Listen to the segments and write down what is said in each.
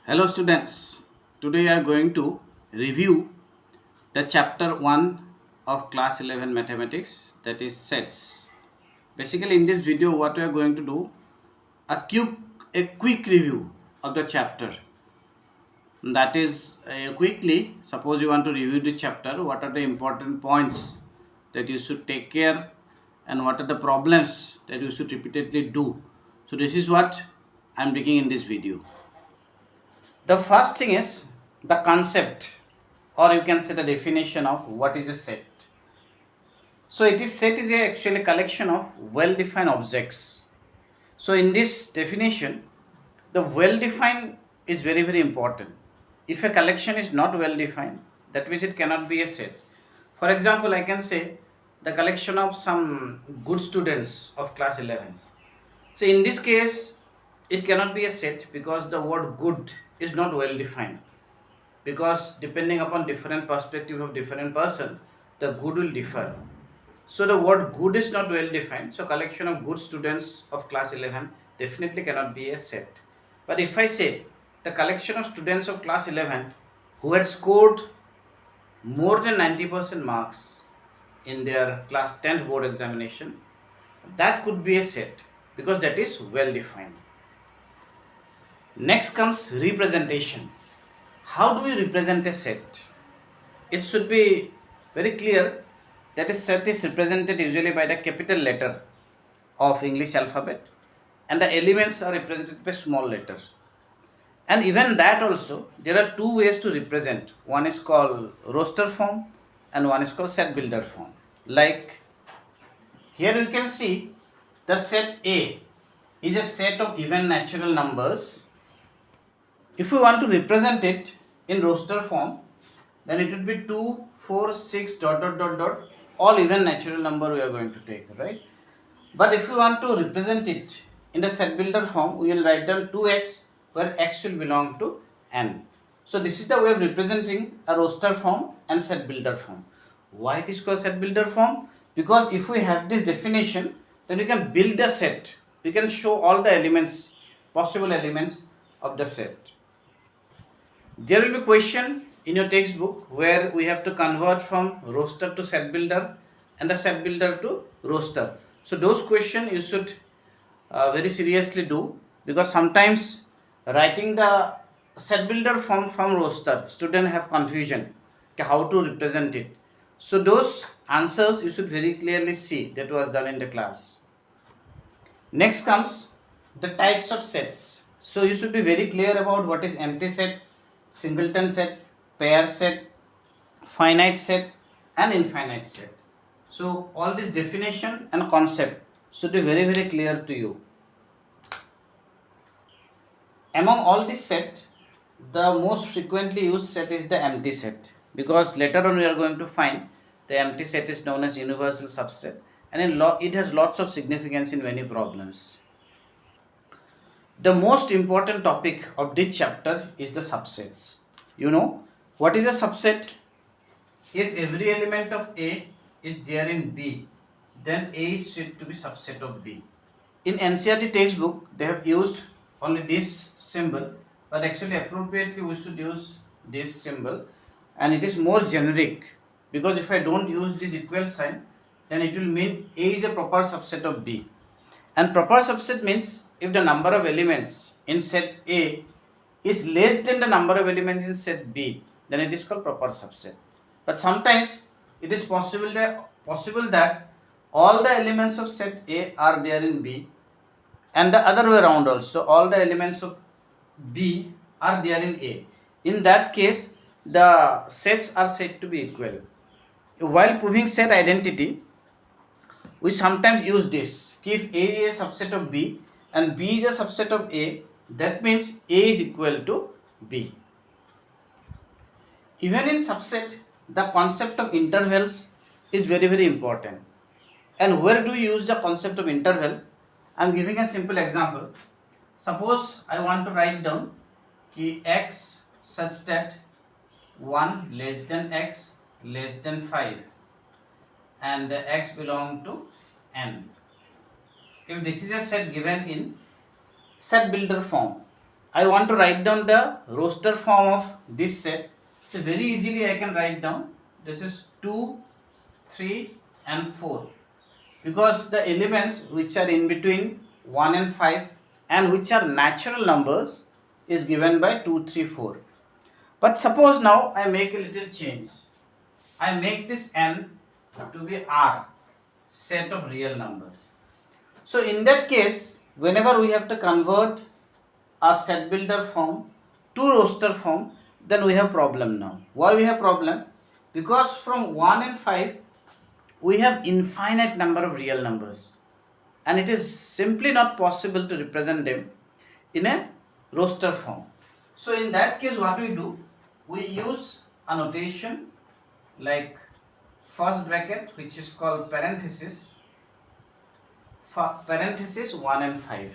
Hello students, today I am going to review the chapter 1 of class 11 mathematics, that is sets. Basically in this video what we are going to do, a quick review of the chapter. That is quickly, suppose you want to review the chapter, what are the important points that you should take care and what are the problems that you should repeatedly do. So this is what I am taking in this video. The first thing is the concept, or you can say the definition of what is a set. So it is set is actually a collection of well-defined objects. So in this definition, the well-defined is very important. If a collection is not well-defined, that means it cannot be a set. For example, I can say the collection of some good students of class 11. So in this case, it cannot be a set because the word good is not well defined. Because depending upon different perspective of different person, the good will differ. So the word good is not well defined. So collection of good students of class 11 definitely cannot be a set. But if I say the collection of students of class 11 who had scored more than 90% marks in their class 10th board examination, that could be a set because that is well defined. Next comes representation. How do you represent a set? It should be very clear that a set is represented usually by the capital letter of English alphabet and the elements are represented by small letters. And even that also, there are two ways to represent. One is called roster form and one is called set builder form. Like here you can see the set A is a set of even natural numbers. If we want to represent it in roster form, then it would be 2, 4, 6, dot, dot, dot, dot, all even natural number we are going to take, right? But if we want to represent it in the set builder form, we will write down 2x where x will belong to n. So this is the way of representing a roster form and set builder form. Why it is called set builder form? Because if we have this definition, then we can build a set. We can show all the elements, possible elements of the set. There will be question in your textbook where we have to convert from roster to set builder and the set builder to roster. So those questions you should very seriously do, because sometimes writing the set builder form from roster, student have confusion how to represent it. So those answers you should very clearly see that was done in the class. Next comes the types of sets. So you should be very clear about what is empty set, singleton set, pair set, finite set and infinite set. So all this definition and concept should be very clear to you. Among all this set, the most frequently used set is the empty set, because later on we are going to find the empty set is known as universal subset and it has lots of significance in many problems. The most important topic of this chapter is the subsets. You know what is a subset? If every element of A is there in B, then A is said to be subset of B. In NCERT textbook, they have used only this symbol, but actually appropriately we should use this symbol, and it is more generic, because if I don't use this equal sign, then it will mean A is a proper subset of B. And proper subset means if the number of elements in set A is less than the number of elements in set B, then it is called proper subset. But sometimes it is possible that all the elements of set A are there in B, and the other way around also, all the elements of B are there in A. In that case, the sets are said to be equal. While proving set identity, we sometimes use this. If A is a subset of B and B is a subset of A, that means A is equal to B. Even in subset, the concept of intervals is very important. And where do you use the concept of interval? I am giving a simple example. Suppose I want to write down ki x such that 1 less than x less than 5 and x belong to n. If this is a set given in set builder form, I want to write down the roster form of this set. So very easily I can write down this is 2, 3 and 4, because the elements which are in between 1 and 5 and which are natural numbers is given by 2, 3, 4. But suppose now I make a little change. I make this n to be R, set of real numbers. So in that case, whenever we have to convert a set builder form to roster form, then we have problem now. Why we have problem? Because from 1 and 5 we have infinite number of real numbers, and it is simply not possible to represent them in a roster form. So in that case, what we do, we use a notation like first bracket, which is called parenthesis 1 and 5.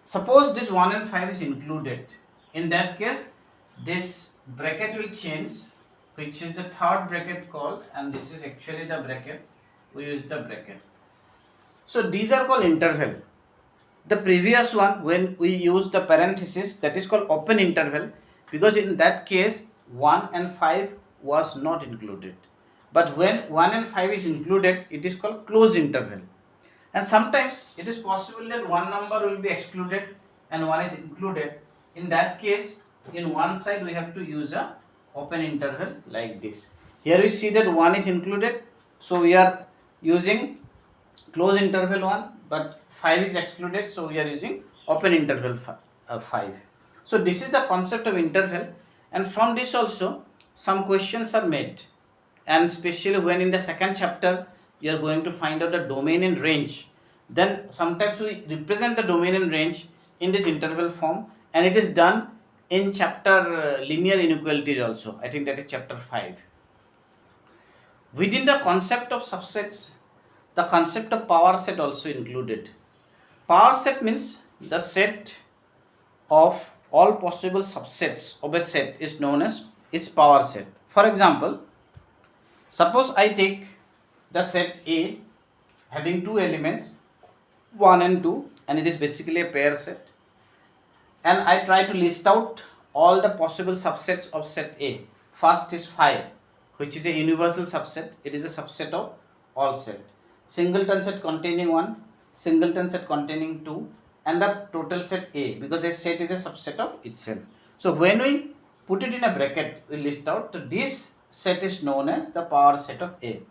Suppose this 1 and 5 is included. In that case, this bracket will change, which is the third bracket called, and this is actually the bracket. We use the bracket. So these are called interval. The previous one, when we use the parenthesis, that is called open interval, because in that case 1 and 5 was not included. But when 1 and 5 is included, it is called closed interval. And sometimes it is possible that one number will be excluded and one is included. In that case, in one side we have to use a open interval like this. Here we see that 1 is included, so we are using close interval 1, but 5 is excluded, so we are using open interval 5. So this is the concept of interval, and from this also some questions are made, and especially when in the second chapter you are going to find out the domain and range, then sometimes we represent the domain and range in this interval form, and it is done in chapter linear inequalities also. I think that is chapter 5. Within the concept of subsets, the concept of power set also included. Power set means the set of all possible subsets of a set is known as its power set. For example, suppose I take the set A having two elements 1 and 2, and it is basically a pair set, and I try to list out all the possible subsets of set A. First is 5, which is a universal subset. It is a subset of all set. Singleton set containing 1, singleton set containing 2, and the total set A, because a set is a subset of itself. So when we put it in a bracket, we list out this set is known as the power set of A,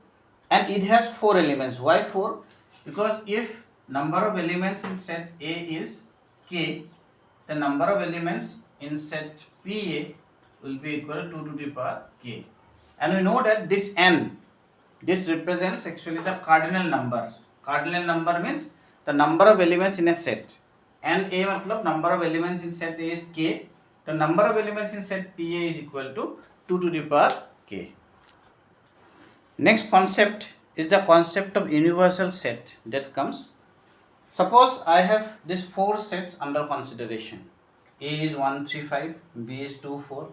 and it has 4 elements. Why 4? Because if number of elements in set A is k, the number of elements in set PA will be equal to 2 to the power k. And we know that this n, this represents actually the cardinal number. Cardinal number means the number of elements in a set. And A matlab number of elements in set A is k. The number of elements in set PA is equal to 2 to the power k. Next concept is the concept of universal set that comes. Suppose I have these 4 sets under consideration. A is 1, 3, 5, B is 2, 4,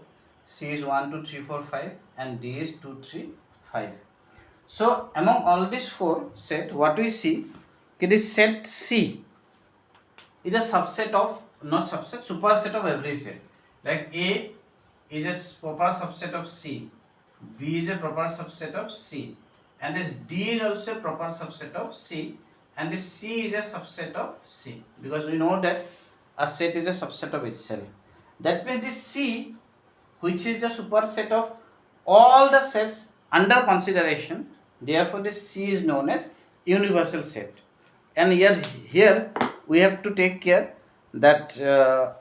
C is 1, 2, 3, 4, 5, and D is 2, 3, 5. So among all these 4 sets, what we see, it is set C is a subset of, not subset, superset of every set. Like A is a proper subset of C, B is a proper subset of C, and this D is also a proper subset of C, and this C is a subset of C, because we know that a set is a subset of itself. That means this C, which is the superset of all the sets under consideration, therefore this C is known as universal set. And here we have to take care that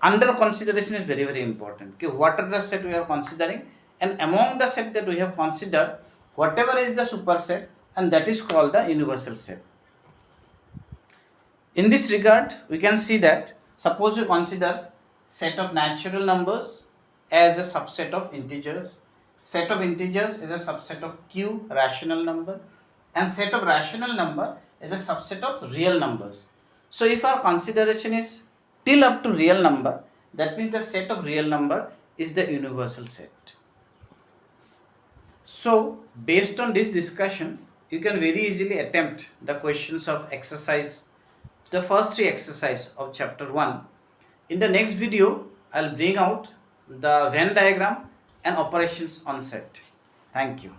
under consideration is very, very important. Okay, what are the set we are considering, and among the set that we have considered, whatever is the superset, and that is called the universal set. In this regard, we can see that suppose you consider set of natural numbers as a subset of integers, set of integers is a subset of Q, rational number, and set of rational number is a subset of real numbers. So if our consideration is till up to real number, that means the set of real number is the universal set. So based on this discussion, you can very easily attempt the questions of exercise, the first 3 exercise of chapter 1. In the next video, I'll bring out the Venn diagram and operations on set. Thank you.